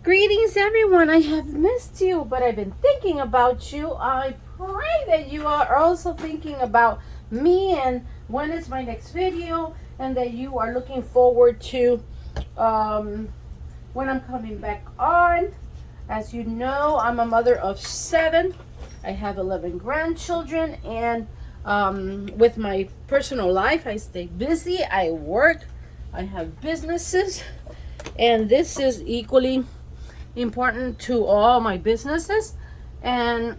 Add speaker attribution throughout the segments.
Speaker 1: Greetings, everyone. I have missed you, but I've been thinking about you. I pray that you are also thinking about me and when is my next video, and that you are looking forward to when I'm coming back on. As you know, I'm a mother of 7. I have 11 grandchildren, and with my personal life, I stay busy. I work. I have businesses, and this is equally important to all my businesses, and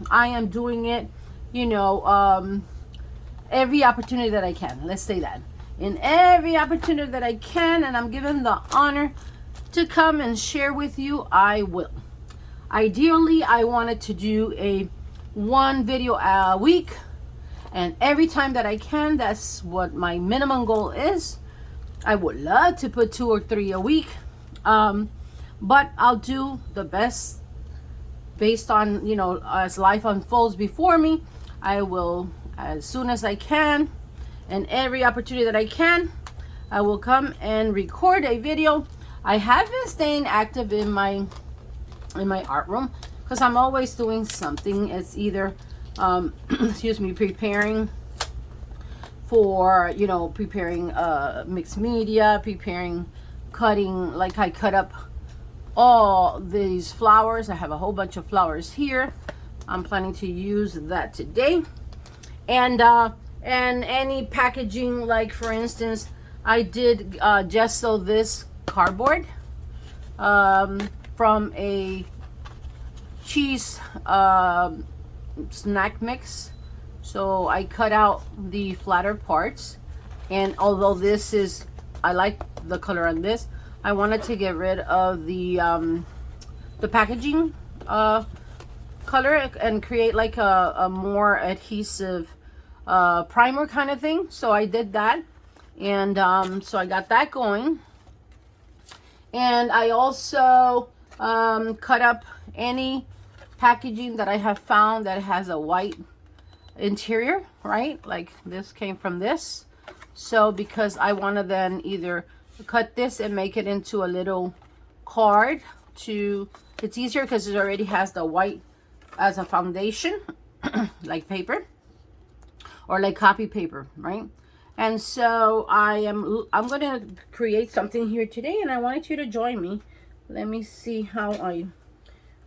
Speaker 1: I am doing it, every opportunity that I can. Let's say that in every opportunity that I can, and I'm given the honor to come and share with you, I will. Ideally, I wanted to do a 1 video a week, and every time that I can, that's what my minimum goal is. I would love to put 2 or 3 a week, but I'll do the best based on, as life unfolds before me. I will, as soon as I can, and every opportunity that I can, I will come and record a video. I have been staying active in my art room because I'm always doing something. It's either preparing for, preparing mixed media, cutting, like I cut up all these flowers. I have a whole bunch of flowers here. I'm planning to use that today. And any packaging, like for instance, I did gesso this cardboard from a cheese snack mix. So I cut out the flatter parts, and although this is, I like the color on this, I wanted to get rid of the packaging color and create like a more adhesive primer kind of thing. So I did that, and so I got that going. And I also cut up any packaging that I have found that has a white interior, right? Like this came from this. So because I want to then either cut this and make it into a little card, it's easier because it already has the white as a foundation, like paper or like copy paper, right? And so I'm going to create something here today, and I wanted you to join me. Let me see how I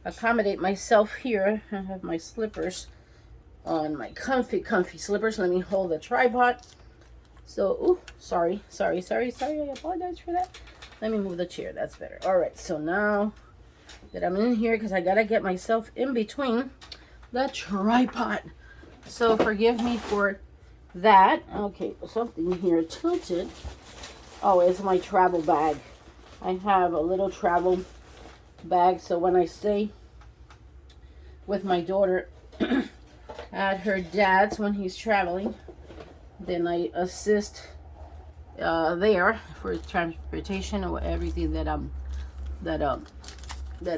Speaker 1: accommodate myself here. I have my slippers on, my comfy slippers. Let me hold the tripod. So, ooh, sorry. I apologize for that. Let me move the chair. That's better. All right. So now that I'm in here, because I got to get myself in between the tripod. So forgive me for that. Okay. Something here tilted. Oh, it's my travel bag. I have a little travel bag. So when I stay with my daughter at her dad's when he's traveling, then I assist there for transportation or everything that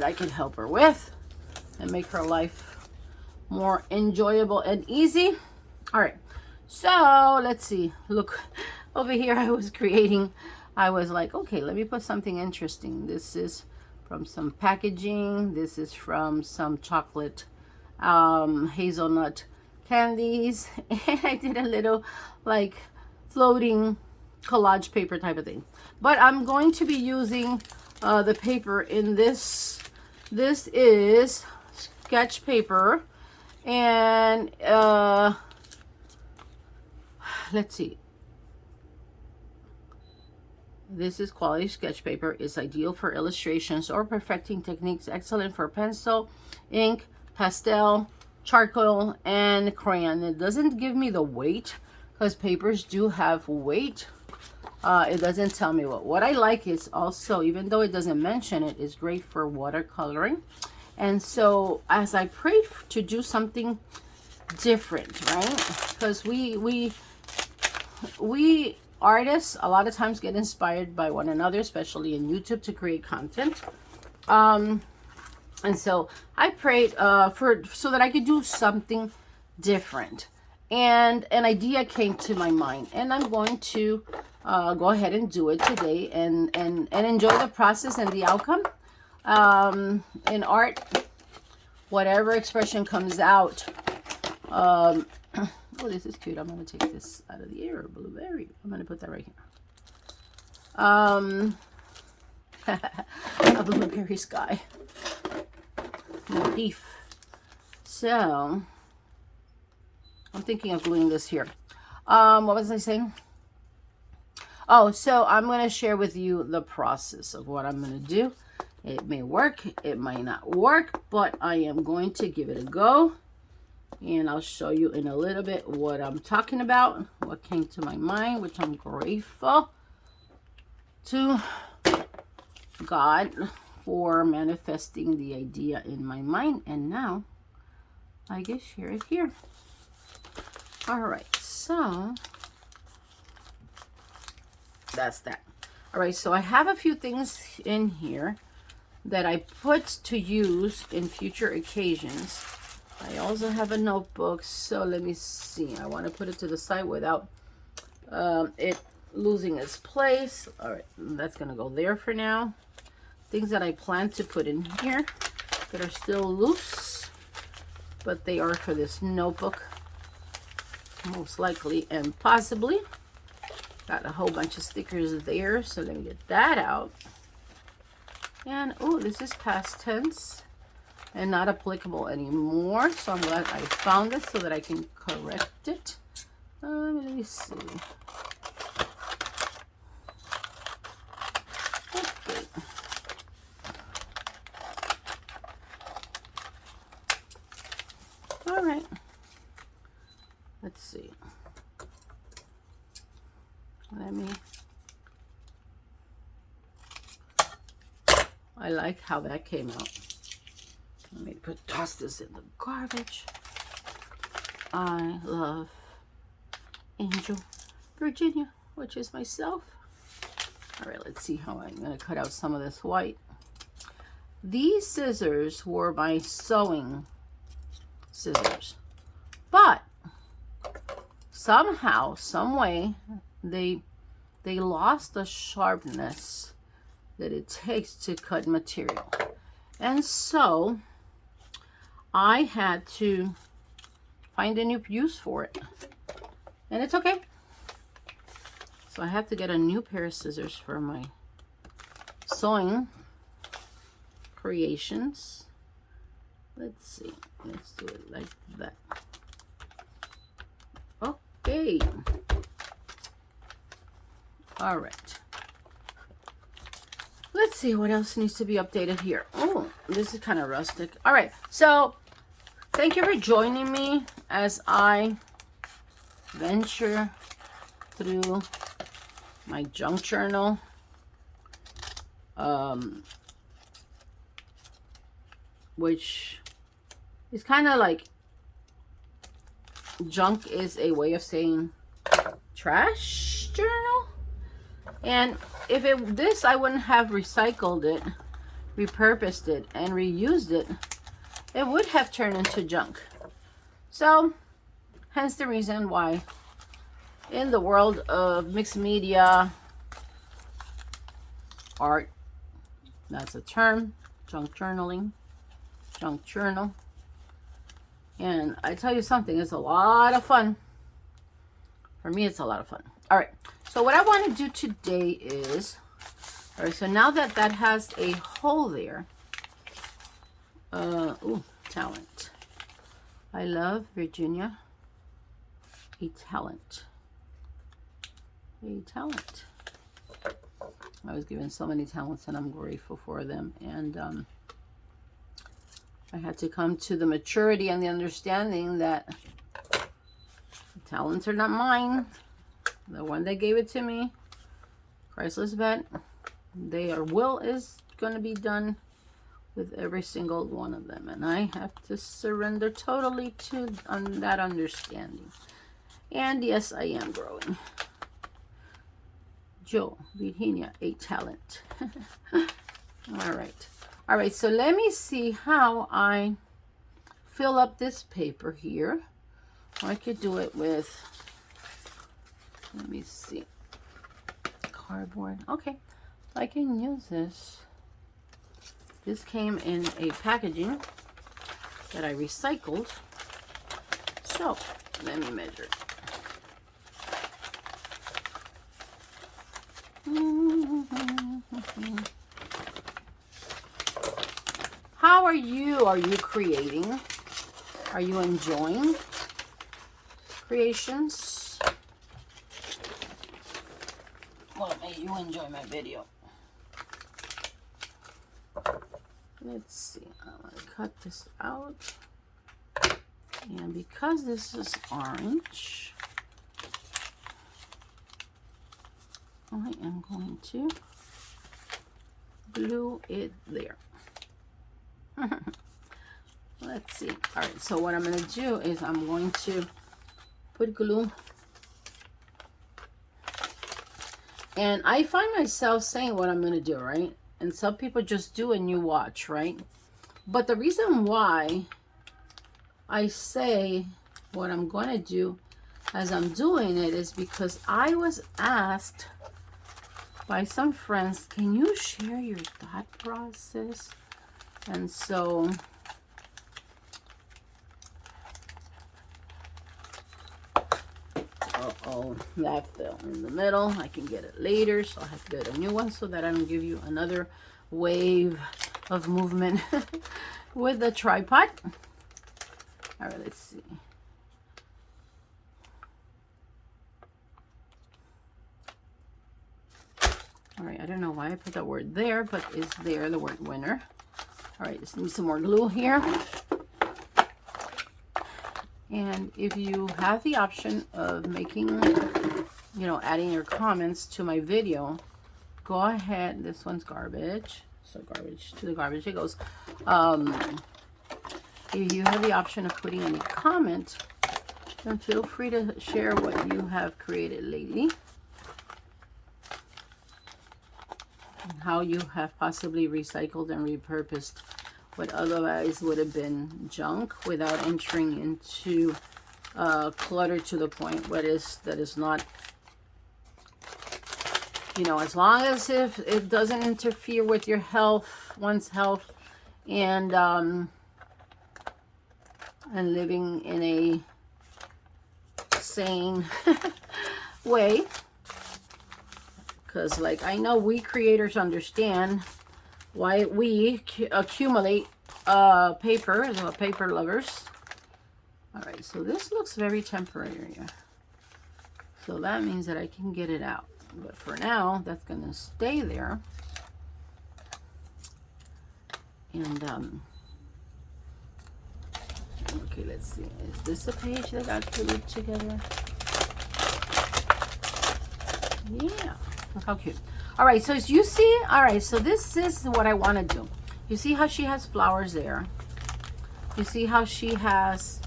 Speaker 1: I can help her with and make her life more enjoyable and easy. All right, so let's see. Look over here. I was like, okay, let me put something interesting. This is from some packaging. This is from some chocolate hazelnut candies, and I did a little like floating collage paper type of thing. But I'm going to be using the paper in this. This is sketch paper, and let's see. This is quality sketch paper. It's ideal for illustrations or perfecting techniques. Excellent for pencil, ink, pastel, charcoal, and crayon. It doesn't give me the weight because papers do have weight. It doesn't tell me what I like is also, even though it doesn't mention it, is great for watercoloring. And so as I prayed to do something different, right? Because we artists a lot of times get inspired by one another, especially in YouTube, to create content. And so I prayed so that I could do something different. And an idea came to my mind, and I'm going to go ahead and do it today and enjoy the process and the outcome. In art, whatever expression comes out. Oh, this is cute. I'm going to take this out of the air. Blueberry. I'm going to put that right here. A blueberry sky. Beef. So, I'm thinking of gluing this here. What was I saying? Oh, so I'm going to share with you the process of what I'm going to do. It may work, it might not work, but I am going to give it a go. And I'll show you in a little bit what I'm talking about, what came to my mind, which I'm grateful to God for manifesting the idea in my mind. And now I can share it here. All right, so that's that. All right, so I have a few things in here that I put to use in future occasions. I also have a notebook, so let me see. I want to put it to the side without it losing its place. All right, that's going to go there for now. Things that I plan to put in here that are still loose, but they are for this notebook, most likely and possibly. Got a whole bunch of stickers there, so let me get that out. And, oh, this is past tense and not applicable anymore. So I'm glad I found this so that I can correct it. Let me see. Okay. All right. Let's see. Let me... I like how that came out. Let me toss this in the garbage. I love Angel Virginia, which is myself. All right, let's see how I'm going to cut out some of this white. These scissors were my sewing scissors, but somehow, some way, they lost the sharpness that it takes to cut material. And so I had to find a new use for it. And it's okay. So I have to get a new pair of scissors for my sewing creations. Let's see. Let's do it like that. Okay. All right. Let's see what else needs to be updated here. Oh, this is kind of rustic. All right. So thank you for joining me as I venture through my junk journal. Which is kind of like, junk is a way of saying trash journal. And if this, I wouldn't have recycled it, repurposed it, and reused it, it would have turned into junk. So, hence the reason why in the world of mixed media, art, that's a term, junk journaling, junk journal. And I tell you something, it's a lot of fun. For me, it's a lot of fun. All right, so what I want to do today is, all right, so now that that has a hole there, ooh, talent. I love Virginia, a talent. A talent. I was given so many talents and I'm grateful for them. And I had to come to the maturity and the understanding that talents are not mine. The one that gave it to me, Christless bet, their will is going to be done with every single one of them. And I have to surrender totally to that understanding. And yes, I am growing. Joe, Virginia, a talent. All right. All right, so let me see how I fill up this paper here. I could do it with, let me see, cardboard. Okay, I can use this This came in a packaging that I recycled. So let me measure. How are you? Are you creating? Are you enjoying creations? Well, may you enjoy my video. Let's see. I'm going to cut this out. And because this is orange, I am going to glue it there. Let's see. All right, so what I'm going to do is I'm going to put glue. And I find myself saying what I'm going to do, right? And some people just do and you watch, right? But the reason why I say what I'm going to do as I'm doing it is because I was asked by some friends, can you share your thought process? And so uh-oh, that fell in the middle. I can get it later, so I have to get a new one so that I don't give you another wave of movement with the tripod. All right, let's see. All right, I don't know why I put that word there, but it's there, the word winner. All right, just need some more glue here. And if you have the option of making, you know, adding your comments to my video, go ahead. This one's garbage. So garbage, to the garbage it goes. If you have the option of putting any comment, then feel free to share what you have created lately. And how you have possibly recycled and repurposed what otherwise would have been junk without entering into clutter to the point where that is not, you know, as long as if it doesn't interfere with your health, one's health, and living in a sane way. Because, like, I know we creators understand why we accumulate paper, as well, paper lovers. All right, so this looks very temporary. So that means that I can get it out. But for now, that's going to stay there. And, okay, let's see. Is this a page that got glued together? Yeah. Look how cute. All right, so as you see, all right, so this is what I want to do. You see how she has flowers there? You see how she has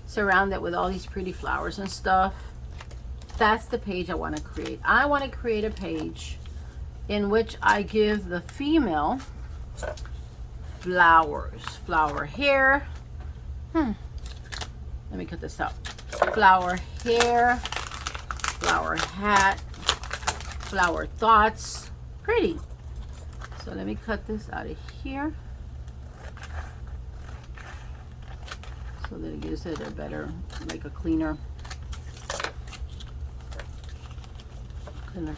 Speaker 1: surrounded with all these pretty flowers and stuff? That's the page I want to create. I want to create a page in which I give the female flowers. Flower hair. Let me cut this out. Flower hair. Flower hat. Flower thoughts. Pretty. So let me cut this out of here so that it gives it a better, like a cleaner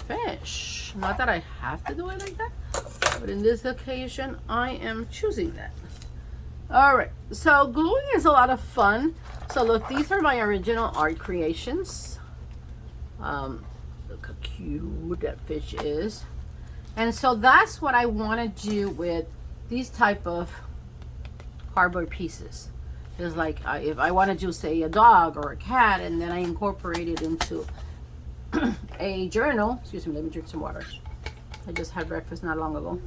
Speaker 1: finish. Not that I have to do it like that, but in this occasion I am choosing that. All right, so gluing is a lot of fun. So look, these are my original art creations. Look how cute that fish is. And so that's what I want to do with these type of cardboard pieces. It's like if I want to do, say, a dog or a cat, and then I incorporate it into a journal. Excuse me, let me drink some water. I just had breakfast not long ago.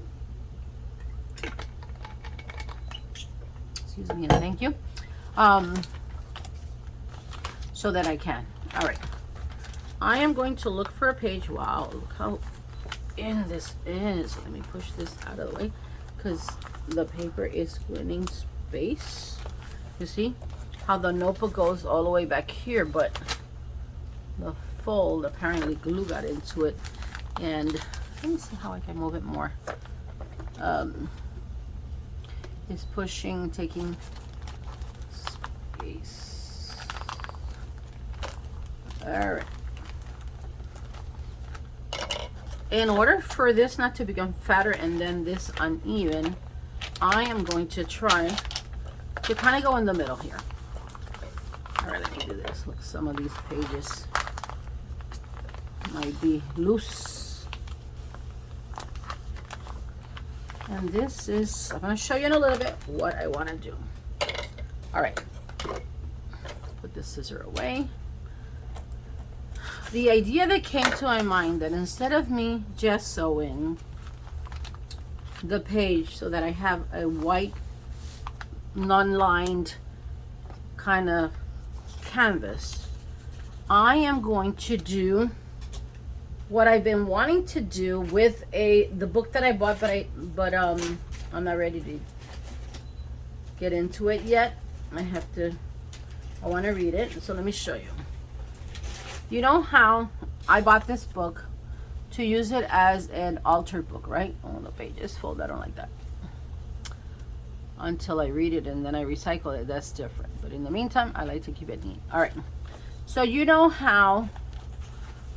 Speaker 1: Excuse me, and thank you. So that I can. All right. I am going to look for a page. Wow, look how in this is. Let me push this out of the way because the paper is winning space. You see how the notebook goes all the way back here, but the fold, apparently glue got into it. And let me see how I can move it more. is pushing, taking space. All right. In order for this not to become fatter and then this uneven, I am going to try to kind of go in the middle here. All right, let me do this. Look, some of these pages might be loose. And this is, I'm going to show you in a little bit what I want to do. All right, put the scissor away. The idea that came to my mind that instead of me just sewing the page so that I have a white non-lined kind of canvas, I am going to do what I've been wanting to do with the book that I bought, but I'm not ready to get into it yet. I want to read it, so let me show you. You know how I bought this book to use it as an altar book, right? Oh, the pages fold. I don't like that. Until I read it and then I recycle it, that's different. But in the meantime, I like to keep it neat. All right. So you know how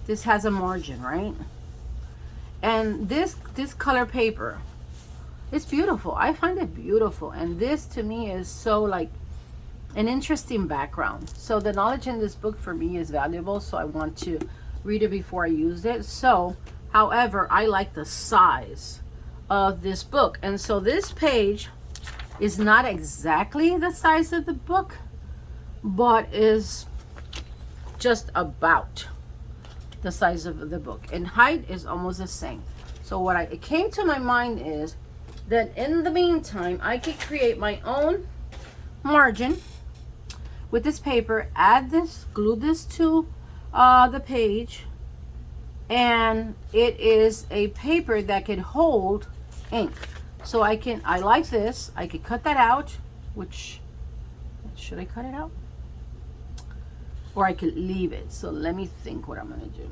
Speaker 1: this has a margin, right? And this color paper, it's beautiful. I find it beautiful. And this to me is so like an interesting background. So the knowledge in this book for me is valuable, so I want to read it before I use it. So, however, I like the size of this book. And so this page is not exactly the size of the book, but is just about the size of the book. And height is almost the same. So it came to my mind is that in the meantime, I could create my own margin with this paper, add this, glue this to the page, and it is a paper that can hold ink. So I like this, I could cut that out, which, should I cut it out? Or I could leave it. So let me think what I'm gonna do.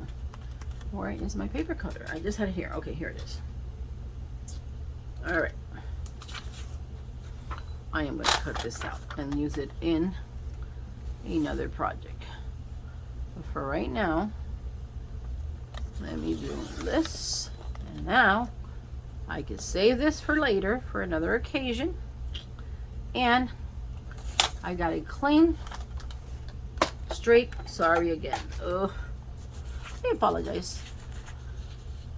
Speaker 1: Where is my paper cutter? I just had it here. Okay, here it is. All right. I am gonna cut this out and use it in another project. But for right now, let me do this. And now I can save this for later for another occasion. And I got it clean, straight. Sorry again. Oh, I apologize.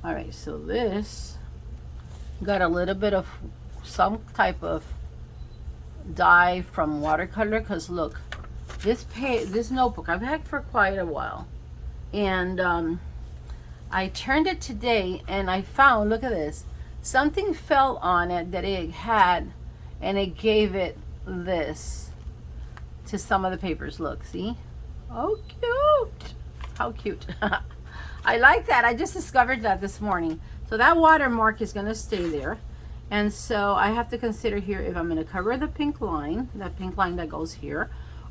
Speaker 1: All right, so this got a little bit of some type of dye from watercolor, because look, this notebook I've had for quite a while, and I turned it today and I found, look at this, something fell on it that it had, and it gave it this to some of the papers. Look, see? Oh, cute. How cute. I like that. I just discovered that this morning. So that watermark is going to stay there. And so I have to consider here if I'm going to cover the pink line, that pink line that goes here,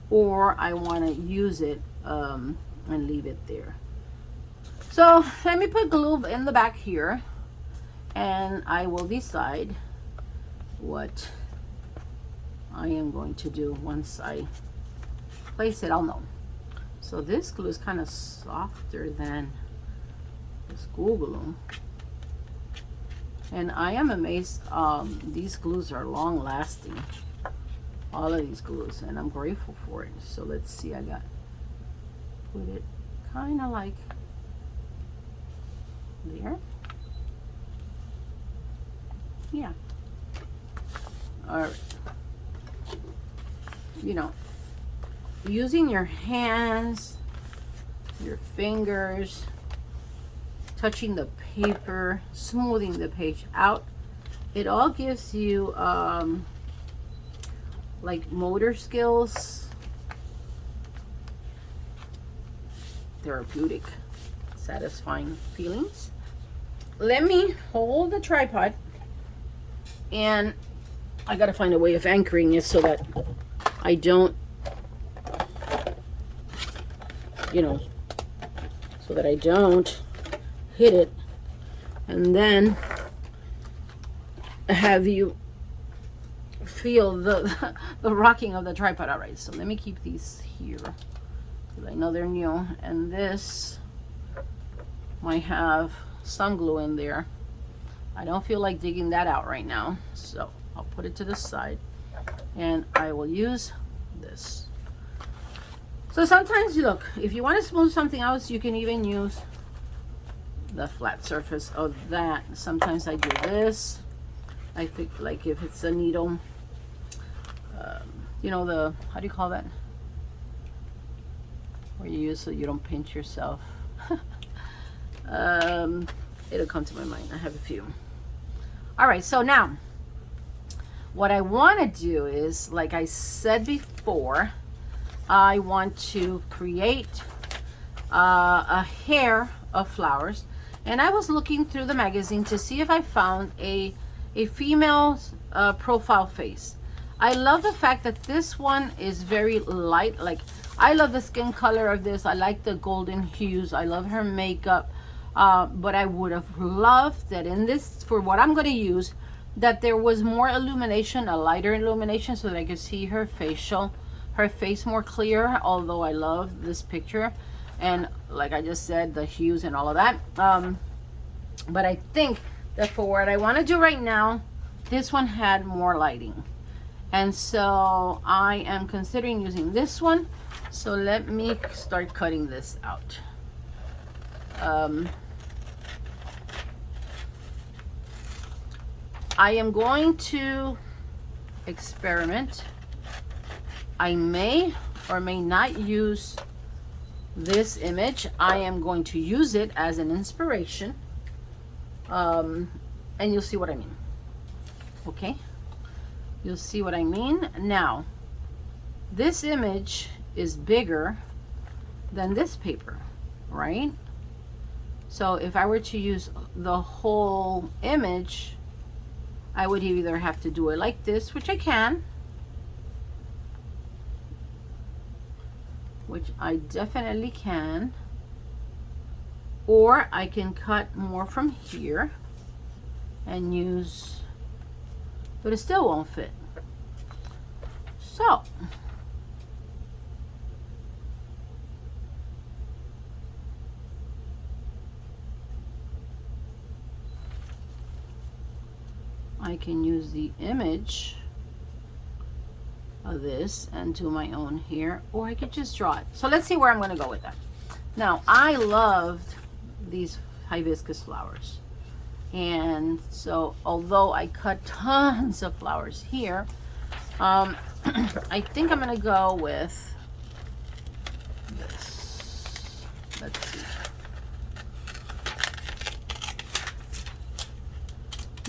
Speaker 1: or I want to use it and leave it there. So let me put glue in the back here, and I will decide what I am going to do once I place it. I'll know. So this glue is kind of softer than this Google glue. And I am amazed, these glues are long lasting. All of these glues, and I'm grateful for it. So let's see, I got, put it kind of like there. Yeah. All right. You know, using your hands, your fingers, touching the paper, smoothing the page out, it all gives you like motor skills, therapeutic, satisfying feelings. Let me hold the tripod, and I gotta find a way of anchoring it so that I don't, you know, so that I don't hit it and then have you feel the the rocking of the tripod. All right, so let me keep these here because I know they're new, and this might have some glue in there. I don't feel like digging that out right now, so I'll put it to the side, and I will use this. So sometimes, look, if you want to smooth something else, you can even use the flat surface of that. Sometimes I do this. I think, like, if it's a needle, you know, the, how do you call that? Where you use so you don't pinch yourself. It'll come to my mind. I have a few. All right, so now what I want to do is, like I said before, I want to create a hair of flowers, and I was looking through the magazine to see if I found a female's profile face. I love the fact that this one is very light. Like, I love the skin color of this. I like the golden hues. I love her makeup. But I would have loved that in this, for what I'm going to use, that there was more illumination, a lighter illumination, so that I could see her face more clear. Although I love this picture, and like I just said, the hues and all of that. But I think that for what I want to do right now, this one had more lighting. And so I am considering using this one. So let me start cutting this out. I am going to experiment. I may or may not use this image. I am going to use it as an inspiration. And you'll see what I mean. Okay? You'll see what I mean. Now, this image is bigger than this paper, right? So if I were to use the whole image, I would either have to do it like this, which I can, which I definitely can, or I can cut more from here and use, but it still won't fit. So I can use the image of this and do my own here, or I could just draw it. So let's see where I'm going to go with that. Now, I loved these hibiscus flowers, and so although I cut tons of flowers here, I think I'm going to go with this. Let's see.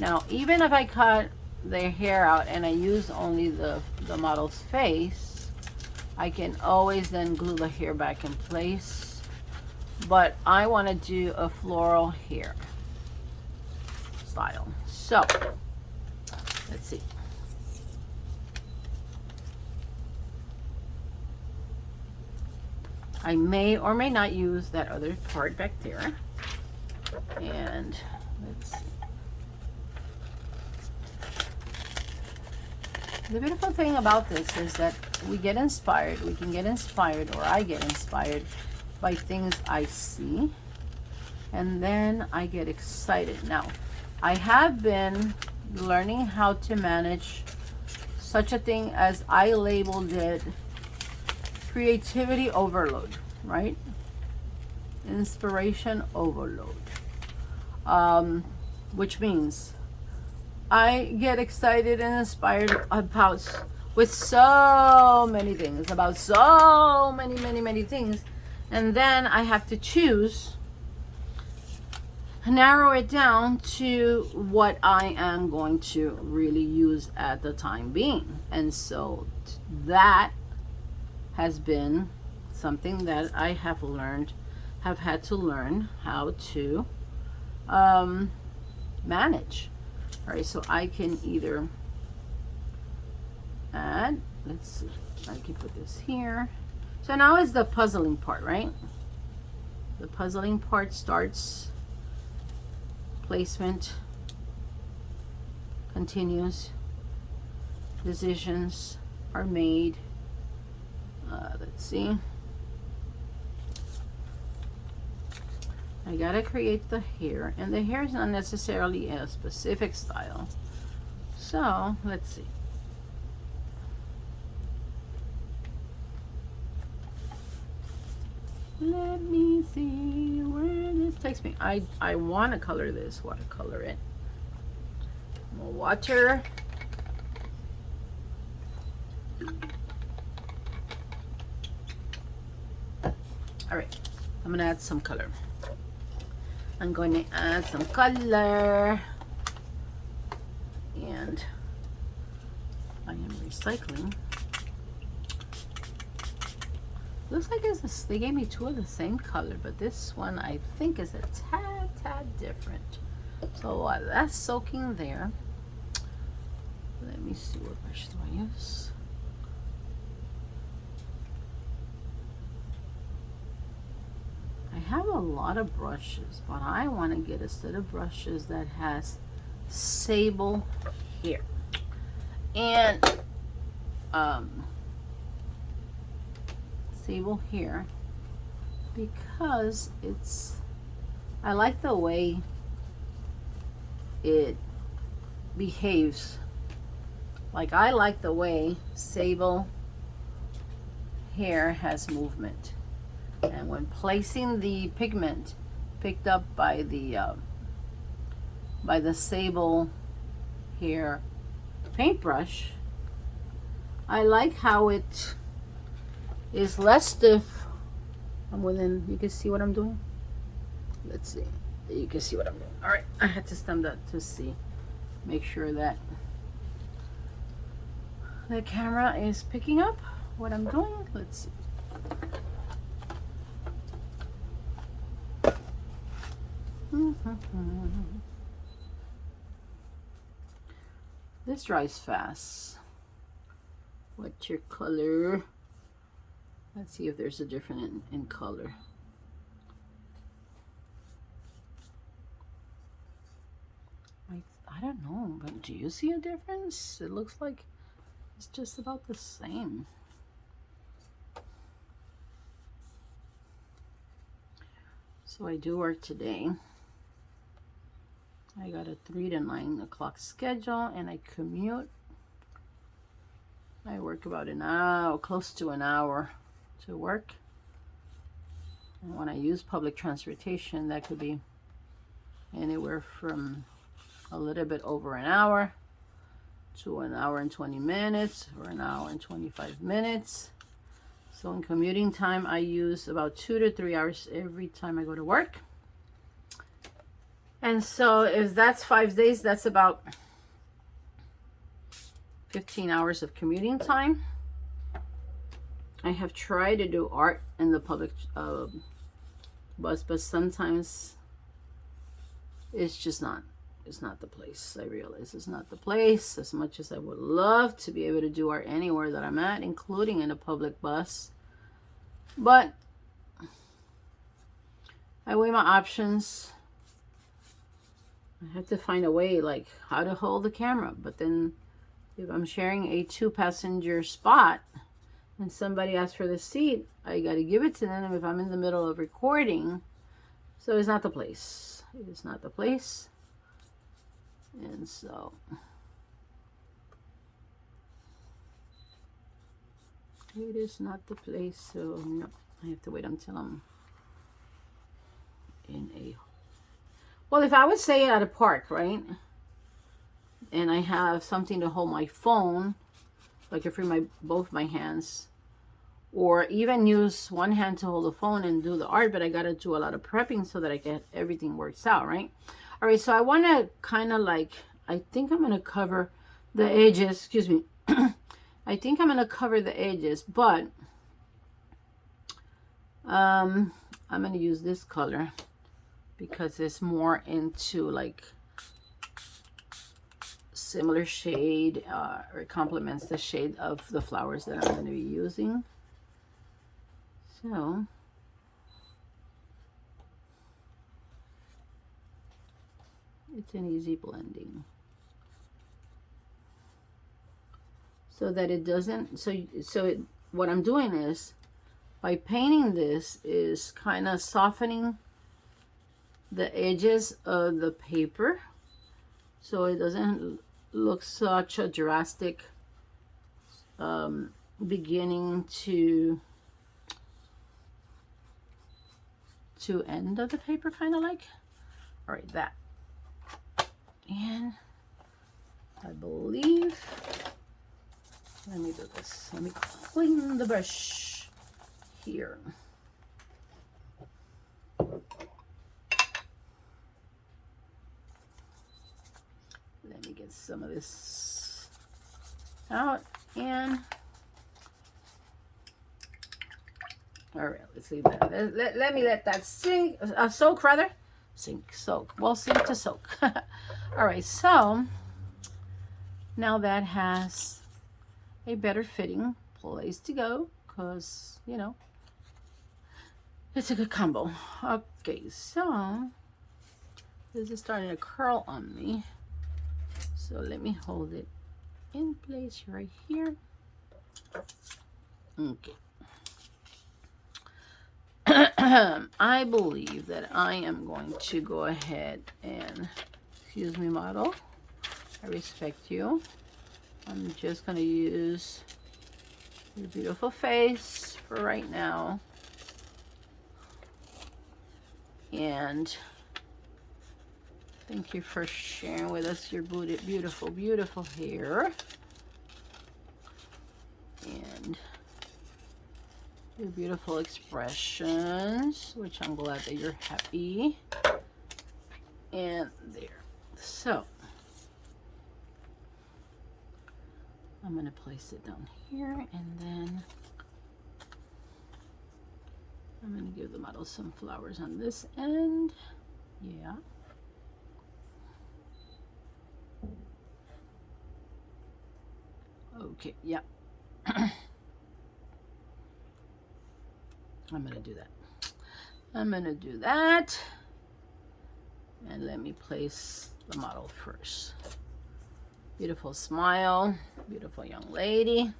Speaker 1: Now, even if I cut their hair out and I use only the model's face, I can always then glue the hair back in place. But I want to do a floral hair style. So, let's see. I may or may not use that other part back there. And let's see. The beautiful thing about this is that we get inspired. We can get inspired, or I get inspired by things I see, and then I get excited. Now, I have been learning how to manage such a thing as, I labeled it, creativity overload, right? Inspiration overload, which means I get excited and inspired about, with so many things, about so many things, and then I have to choose, narrow it down to what I am going to really use at the time being. And so that has been something that I have had to learn how to manage. All right, so I can either add, let's see, I can put this here. So now is the puzzling part, right? The puzzling part starts, placement continues, decisions are made. Let's see. I gotta create the hair, and the hair is not necessarily a specific style. So let's see. Let me see where this takes me. I want to color this. Watercolor it. More water. All right, I'm gonna add some color. I'm going to add some color, and I am recycling. Looks like they gave me two of the same color, but this one I think is a tad different. So while that's soaking there, let me see, what brush do I use? I have a lot of brushes, but I want to get a set of brushes that has sable hair. And sable hair because I like the way it behaves. Like, I like the way sable hair has movement. And when placing the pigment picked up by the sable hair paintbrush, I like how it is less stiff. You can see what I'm doing? Let's see. You can see what I'm doing. All right, I had to stand up to see. Make sure that the camera is picking up what I'm doing. Let's see. This dries fast. What's your color? Let's see if there's a difference in color. I don't know, but do you see a difference? It looks like it's just about the same. So I do work today. I got a 3 to 9 o'clock schedule, and I commute. I work about an hour, close to an hour to work. And when I use public transportation, that could be anywhere from a little bit over an hour to an hour and 20 minutes or an hour and 25 minutes. So in commuting time, I use about 2 to 3 hours every time I go to work. And so if that's 5 days, that's about 15 hours of commuting time. I have tried to do art in the public bus, but sometimes it's not the place. I realize it's not the place, as much as I would love to be able to do art anywhere that I'm at, including in a public bus. But I weigh my options. I have to find a way, like, how to hold the camera. But then if I'm sharing a 2-passenger spot and somebody asks for the seat, I got to give it to them if I'm in the middle of recording. So it's not the place. It is not the place. And so it is not the place. So no, I have to wait until I'm in a... Well, if I would say at a park, right? And I have something to hold my phone, like I free both my hands, or even use one hand to hold the phone and do the art, but I got to do a lot of prepping so that I get everything works out, right? All right, so I want to kind of like, I think I'm going to cover the edges, excuse me. I think I'm going to cover the edges, but I'm going to use this color because it's more into like similar shade, or it complements the shade of the flowers that I'm going to be using. So it's an easy blending. so that it doesn't, what I'm doing is, by painting this, is kind of softening the edges of the paper so it doesn't look such a drastic beginning to end of the paper, kind of like. All right, that. And I believe, let me do this. Let me clean the brush here. Let me get some of this out. And all right, let's leave that. Let me let that sink, soak rather. Soak. Well, sink to soak. All right, so now that has a better fitting place to go, because, you know, it's a good combo. Okay, so this is starting to curl on me. So let me hold it in place right here. Okay. I believe that I am going to go ahead and, excuse me, model, I respect you. I'm just going to use your beautiful face for right now. And thank you for sharing with us your beautiful, beautiful hair. And your beautiful expressions, which I'm glad that you're happy. And there. So I'm going to place it down here, and then I'm going to give the model some flowers on this end. Yeah. Okay, yeah. I'm going to do that. I'm going to do that. And let me place the model first. Beautiful smile, beautiful young lady.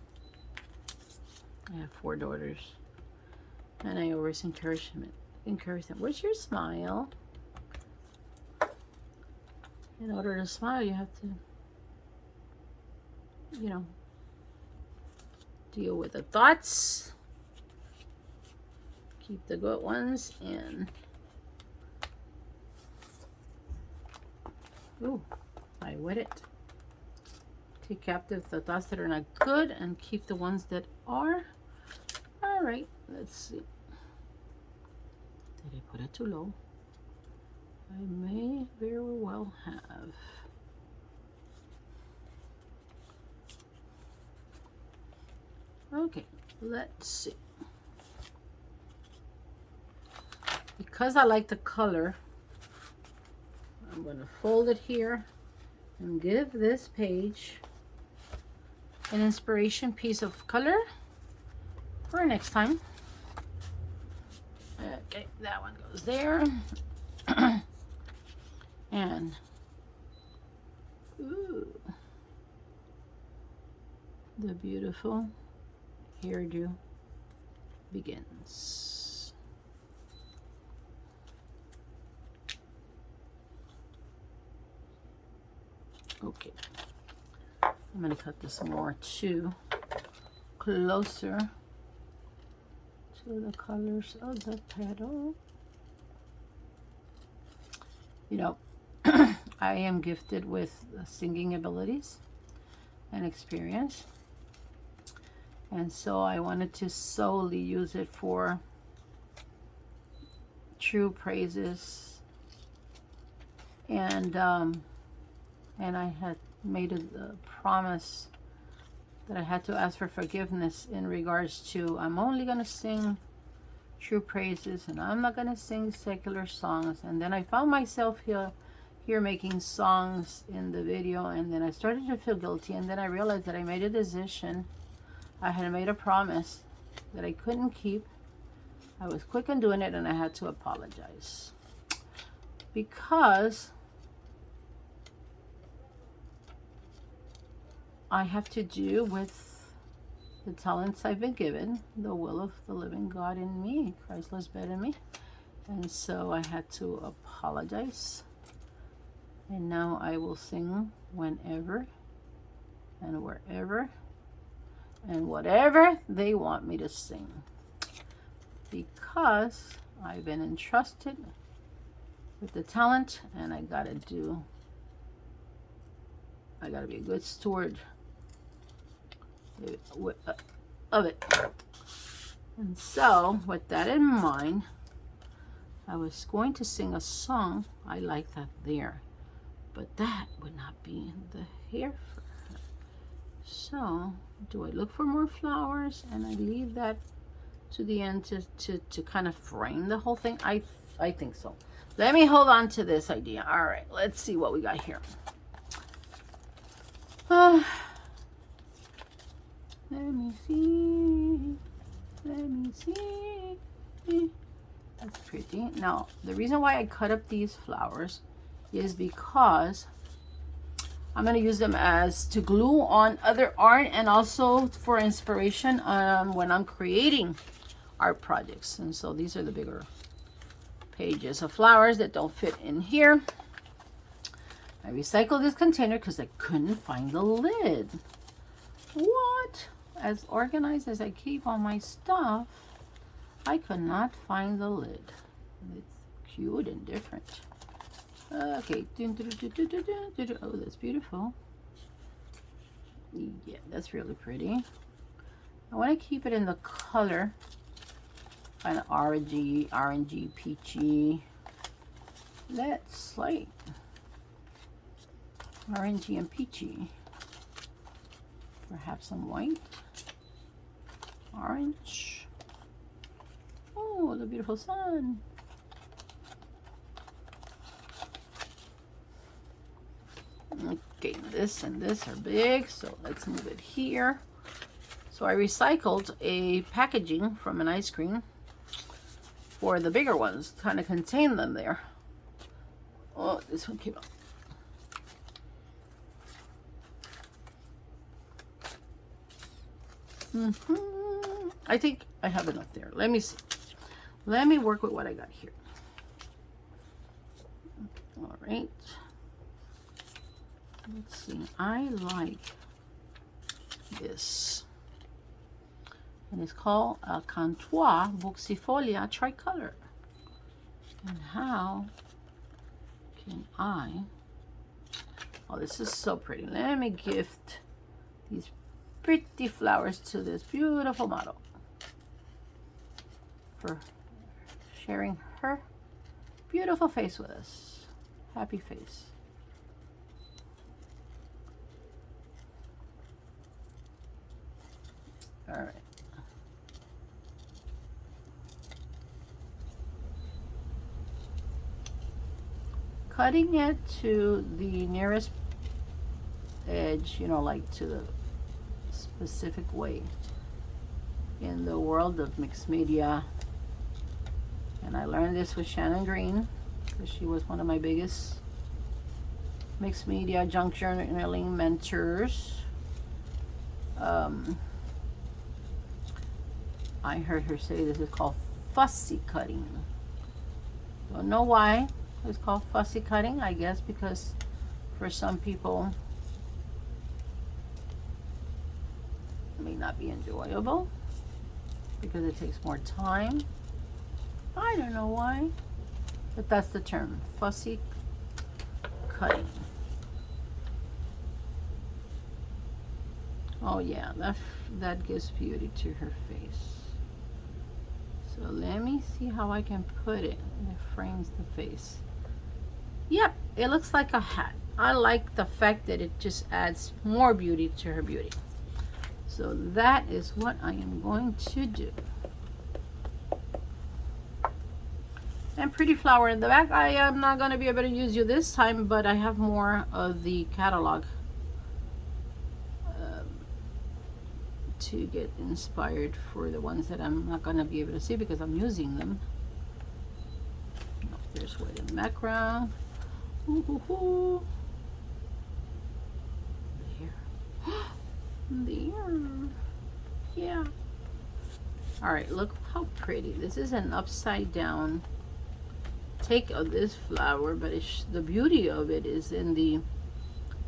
Speaker 1: I have 4 daughters, and I always encourage them. Where's your smile? In order to smile, you have to, you know, deal with the thoughts. Keep the good ones in. Ooh, I wet it. Take captive the thoughts that are not good and keep the ones that are. All right, let's see. Did I put it too low? I may very well have. Okay, let's see. Because I like the color, I'm going to fold it here and give this page an inspiration piece of color for next time. Okay, that one goes there. And ooh, the beautiful hairdo begins. Okay, I'm going to cut this more closer to the colors of the petal. You know, I am gifted with singing abilities and experience, and so I wanted to solely use it for true praises, and I had made a promise that I had to ask for forgiveness in regards to, I'm only going to sing true praises and I'm not going to sing secular songs. And then I found myself here making songs in the video, and then I started to feel guilty, and then I realized that I made a decision. I had made a promise that I couldn't keep. I was quick in doing it, and I had to apologize because I have to do with the talents I've been given, the will of the living God in me, Christ lives better in me. And so I had to apologize. And now I will sing whenever and wherever and whatever they want me to sing, because I've been entrusted with the talent, and I gotta be a good steward of it. And so with that in mind, I was going to sing a song. I like that there, but that would not be in the hair for her. So do I look for more flowers and I leave that to the end to kind of frame the whole thing? I think so. Let me hold on to this idea. All right, let's see what we got here. Let me see. Let me see. That's pretty. Now, the reason why I cut up these flowers is because I'm going to use them as to glue on other art, and also for inspiration when I'm creating art projects. And so these are the bigger pages of flowers that don't fit in here. I recycled this container because I couldn't find the lid. What? As organized as I keep all my stuff, I could not find the lid. It's cute and different. Okay. Oh, that's beautiful. Yeah, that's really pretty. I want to keep it in the color kind of orangey, peachy. That's like orangey and peachy. Perhaps some white, orange. Oh, the beautiful sun. Okay, this and this are big, so let's move it here. So I recycled a packaging from an ice cream for the bigger ones, kind of contain them there. Oh, this one came out. I think I have enough there. Let me see. Let me work with what I got here. All right. Let's see. I like this. And it's called a Cantois Buxifolia Tricolor. And how can I... Oh, this is so pretty. Let me gift these pretty flowers to this beautiful model for sharing her beautiful face with us. Happy face. All right. Cutting it to the nearest edge, you know, like to the specific way in the world of mixed media. And I learned this with Shannon Green, because she was one of my biggest mixed media junk journaling mentors. I heard her say this is called fussy cutting. Don't know why it's called fussy cutting. I guess because for some people it may not be enjoyable because it takes more time. I don't know why, but that's the term, fussy cutting. Oh yeah, that gives beauty to her face. So let me see how I can put it. It frames the face. Yep, it looks like a hat. I like the fact that it just adds more beauty to her beauty. So that is what I am going to do. And pretty flower in the back. I am not going to be able to use you this time, but I have more of the catalog to get inspired for the ones that I'm not going to be able to see because I'm using them. There's white in the background. Ooh, ooh, ooh. There. All right, look how pretty. This is an upside down take of this flower, but the beauty of it is in the,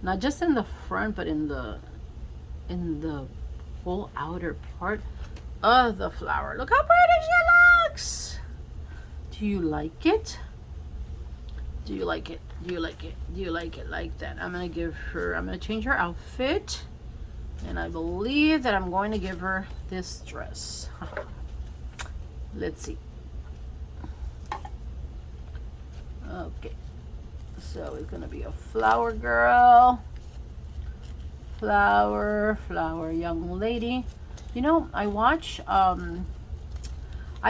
Speaker 1: not just in the front, but in the whole outer part of the flower. Look how pretty she looks. Do you like it? Do you like it? Do you like it? Do you like it like that? I'm gonna change her outfit, and I believe that I'm going to give her this dress. Let's see. Okay, so it's gonna be a flower girl. Flower young lady. You know, I watch I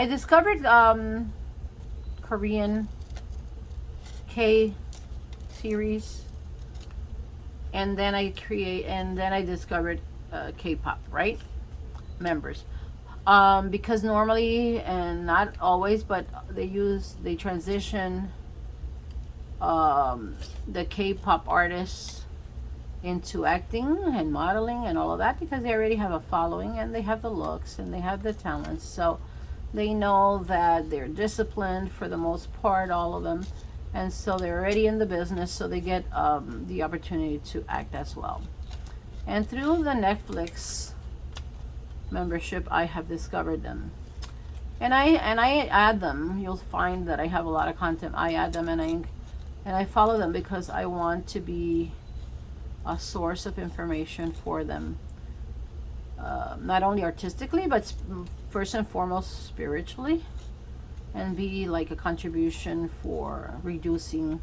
Speaker 1: discovered Korean K series, and then I discovered K-pop, right? Members. Because normally, and not always, but they transition the K-pop artists into acting and modeling and all of that, because they already have a following and they have the looks and they have the talents, so they know that they're disciplined for the most part, all of them, and so they're already in the business, so they get the opportunity to act as well. And through the Netflix membership, I have discovered them, and I add them. You'll find that I have a lot of content. I add them, and I follow them because I want to be a source of information for them, not only artistically, but first and foremost spiritually, and be like a contribution for reducing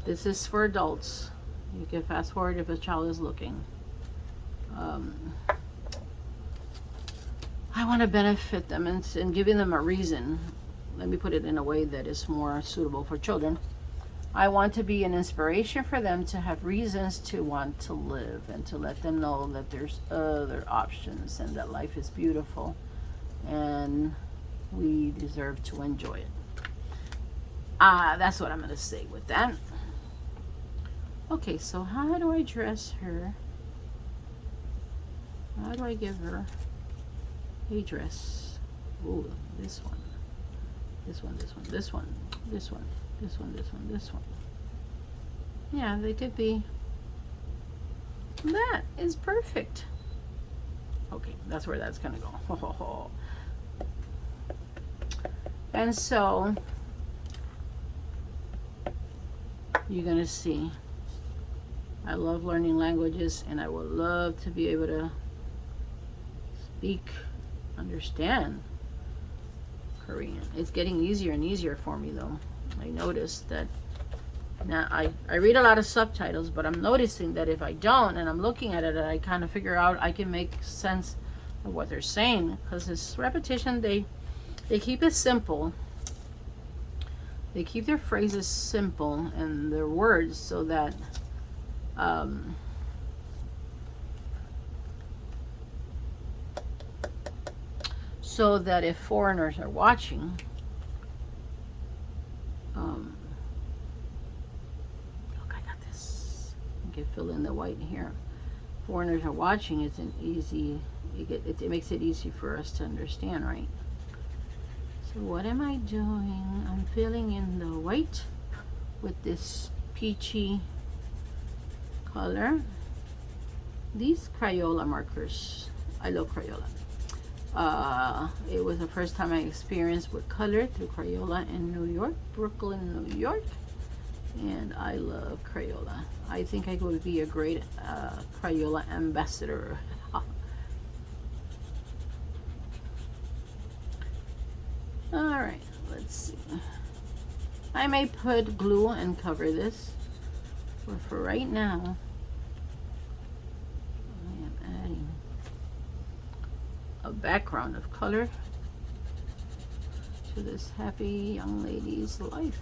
Speaker 1: this is for adults. You can fast forward if a child is looking. I want to benefit them and giving them a reason. Let me put it in a way that is more suitable for children. I want to be an inspiration for them to have reasons to want to live, and to let them know that there's other options and that life is beautiful and we deserve to enjoy it. That's what I'm going to say with that. Okay, so how do I dress her? How do I give her a dress? Ooh, this one. This one, this one, this one, this one, this one, this one, this one. Yeah, they could be. That is perfect. Okay, that's where that's gonna go. And so you're gonna see, I love learning languages, and I would love to be able to speak, understand Korean. It's getting easier and easier for me, though. I noticed that now I read a lot of subtitles, but I'm noticing that if I don't and I'm looking at it, I kind of figure out, I can make sense of what they're saying, because it's repetition. They keep it simple. They keep their phrases simple and their words, so that if foreigners are watching, look, I got this. I can fill in the white here. Foreigners are watching, it's an easy, it makes it easy for us to understand, right? So what am I doing? I'm filling in the white with this peachy color. These Crayola markers, I love Crayola. It was the first time I experienced with color through Crayola in New York, Brooklyn, New York, and I love Crayola. I think I would be a great Crayola ambassador. Alright, let's see. I may put glue and cover this, but for right now, I am adding a background of color to this happy young lady's life.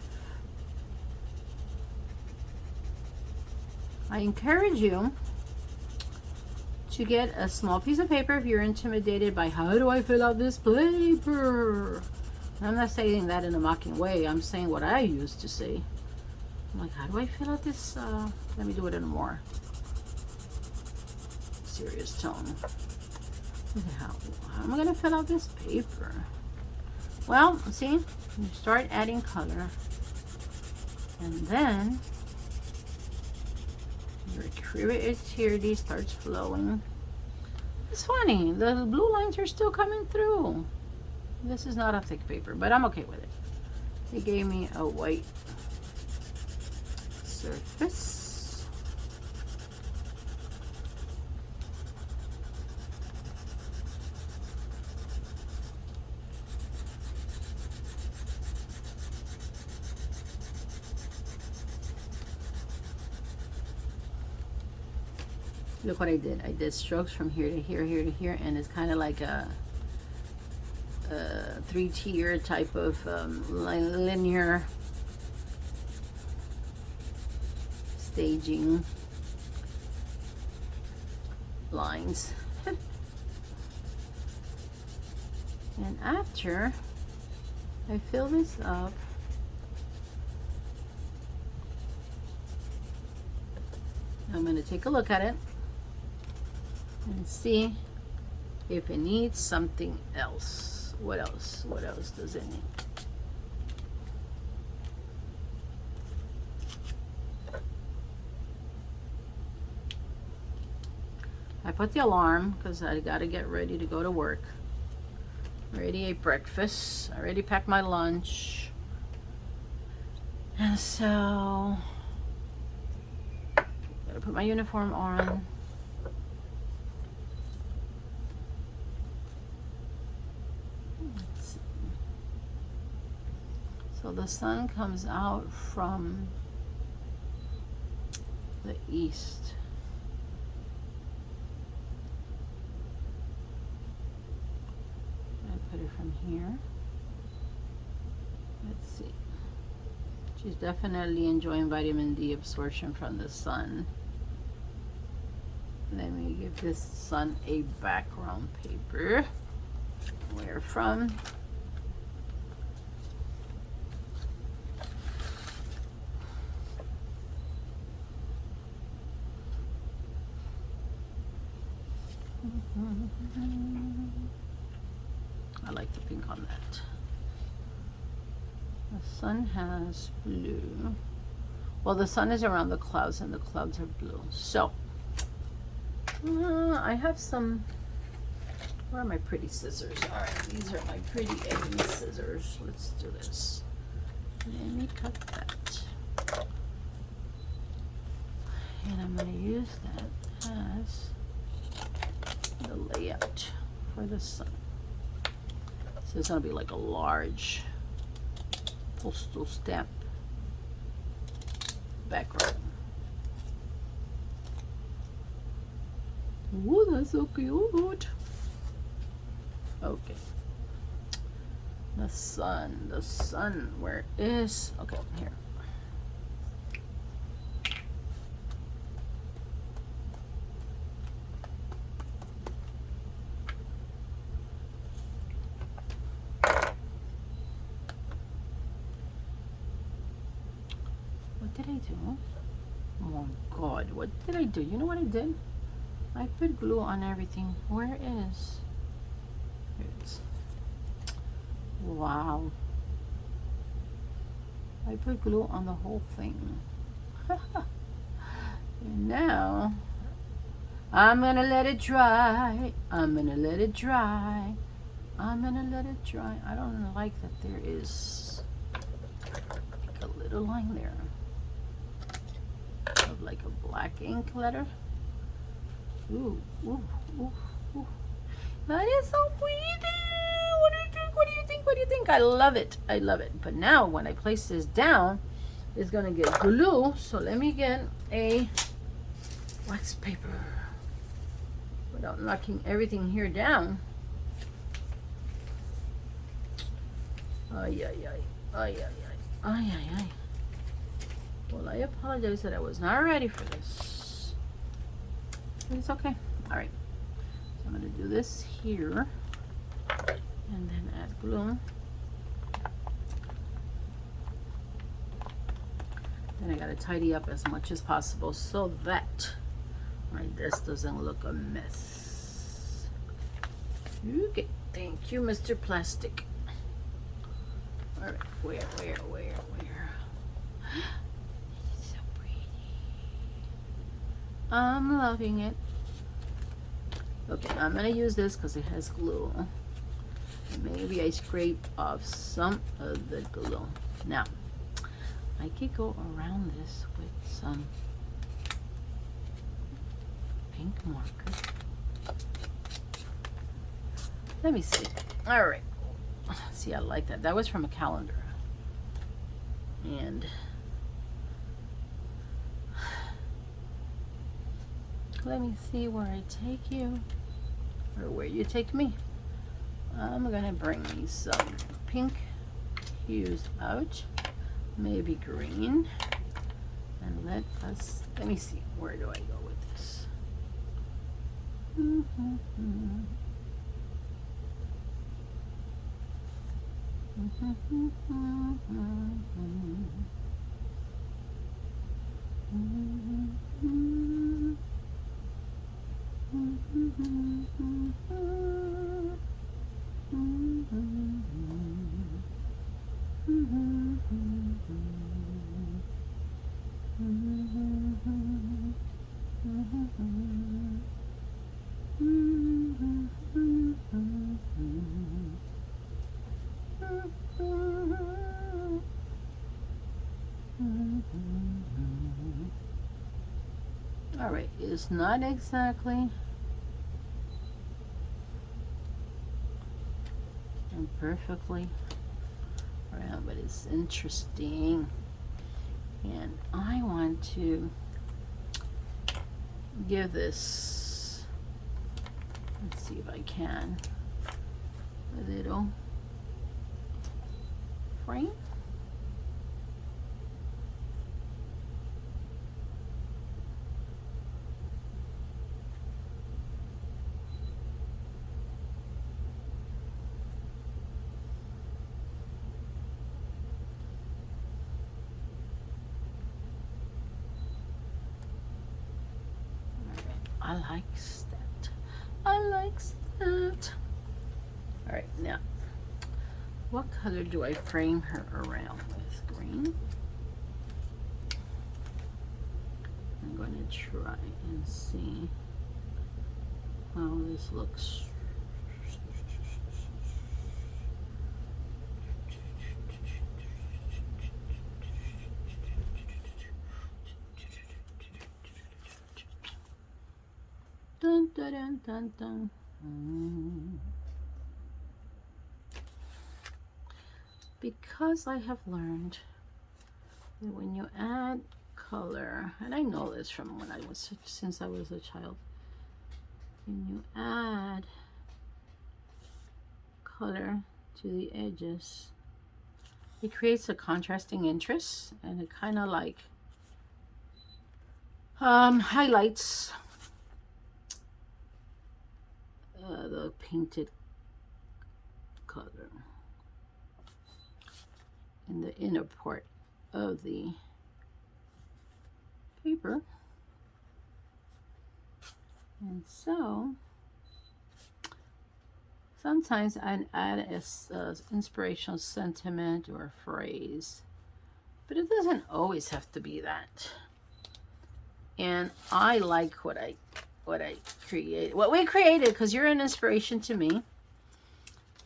Speaker 1: I encourage you to get a small piece of paper if you're intimidated by how do I fill out this paper. I'm not saying that in a mocking way. I'm saying what I used to say. I'm like, how do I fill out this? Let me do it in a more serious tone. How am I gonna fill out this paper? Well, see, you start adding color, and then your creativity starts flowing. It's funny, the blue lines are still coming through. This is not a thick paper, but I'm okay with it. They gave me a white surface. Look what I did. I did strokes from here to here, here to here, and it's kind of like a three-tier type of linear staging lines. And after I fill this up, I'm going to take a look at it and see if it needs something else. What else? What else does it need? I put the alarm because I got to get ready to go to work. I already ate breakfast. I already packed my lunch. And so, gotta put my uniform on. Let's see. So the sun comes out from the east. I put it from here. Let's see. She's definitely enjoying vitamin D absorption from the sun. Let me give this sun a background paper. Where from? I like the pink on that. The sun has blue. Well, the sun is around the clouds and the clouds are blue. So, I have some, where are my pretty scissors? All right, these are my pretty Ebony scissors. Let's do this. Let me cut that. And I'm going to use that as the layout for the sun. So it's going to be like a large postal stamp background. Ooh, that's so cute. Okay. The sun, where is, okay, here. What did I do? Oh my God, what did I do? You know what I did? I put glue on everything. Where is? Here it is. Wow. I put glue on the whole thing. And now, I'm gonna let it dry. I'm gonna let it dry. I'm gonna let it dry. I don't like that there is like a little line there of like a black ink letter. Ooh, ooh, ooh, ooh. That is so pretty. What do you think? What do you think? What do you think? I love it. I love it. But now when I place this down, it's gonna get glue. So let me get a wax paper without knocking everything here down. Ay, ay, ay. Ay, ay, ay. Ay, ay, ay. Well, I apologize that I was not ready for this. It's okay. All right. So I'm going to do this here and then add glue. Then I gotta tidy up as much as possible so that my desk doesn't look a mess. Okay, thank you, Mr. Plastic. All right, where? It's so pretty. I'm loving it. Okay, I'm gonna use this because it has glue. Maybe I scrape off some of the glue. Now, I could go around this with some pink marker. Let me see. All right. See, I like that. That was from a calendar. And let me see where I take you, or where you take me. I'm gonna bring me some pink hues out, maybe green, and let me see, where do I go with this? All right, it's not exactly perfectly round, but it's interesting. And I want to give this, let's see if I can, a little frame. I likes that. I likes that. All right, now, what color do I frame her around with? Green. I'm going to try and see how this looks. Dun, dun, dun, dun, dun. Because I have learned that when you add color, and I know this from when since I was a child, when you add color to the edges, it creates a contrasting interest, and it kind of like highlights the painted color in the inner part of the paper. And so sometimes I add a inspirational sentiment or a phrase, but it doesn't always have to be that. And I like what I created, what we created, because you're an inspiration to me.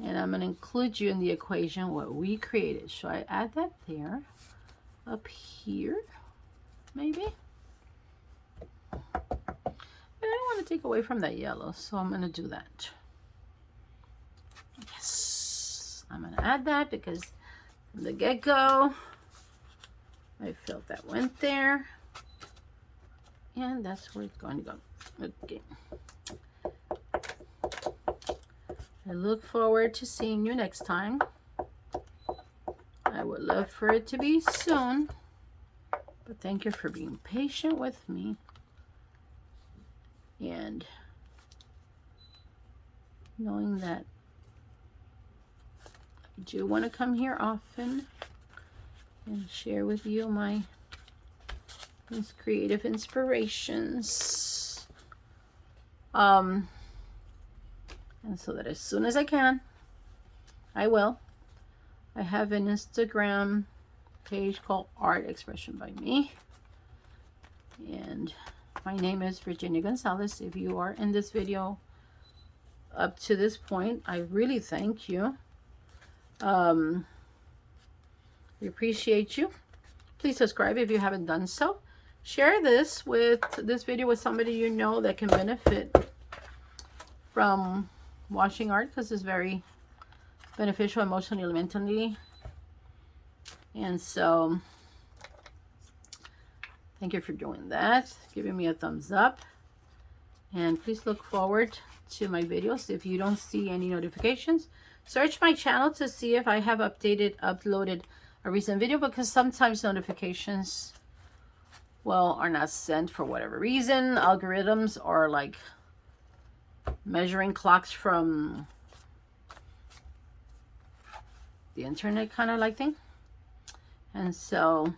Speaker 1: And I'm going to include you in the equation, what we created. Should I add that there? Up here, maybe? But I don't want to take away from that yellow, so I'm going to do that. Yes, I'm going to add that because from the get-go, I felt that went there. And that's where it's going to go. Okay. I look forward to seeing you next time. I would love for it to be soon. But thank you for being patient with me. And knowing that I do want to come here often and share with you my These creative inspirations. And so that as soon as I can, I will. I have an Instagram page called Art Expression by Me. And my name is Virginia Gonzalez. If you are in this video up to this point, I really thank you. We appreciate you. Please subscribe if you haven't done so. Share this video with somebody you know that can benefit from watching art, because it's very beneficial emotionally, mentally. And so thank you for doing that, giving me a thumbs up. And please look forward to my videos. If you don't see any notifications, search my channel to see if I have uploaded a recent video, because sometimes notifications, well, are not sent for whatever reason. Algorithms are like measuring clocks from the internet, kind of like thing. And so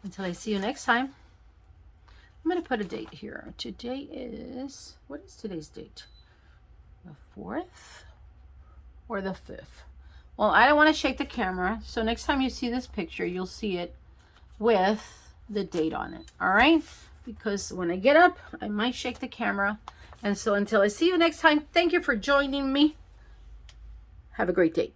Speaker 1: until I see you next time, I'm going to put a date here. Today is, what is today's date? The 4th or the 5th? Well, I don't want to shake the camera, so next time you see this picture, you'll see it with the date on it. All right? Because when I get up, I might shake the camera. And so until I see you next time, thank you for joining me. Have a great day.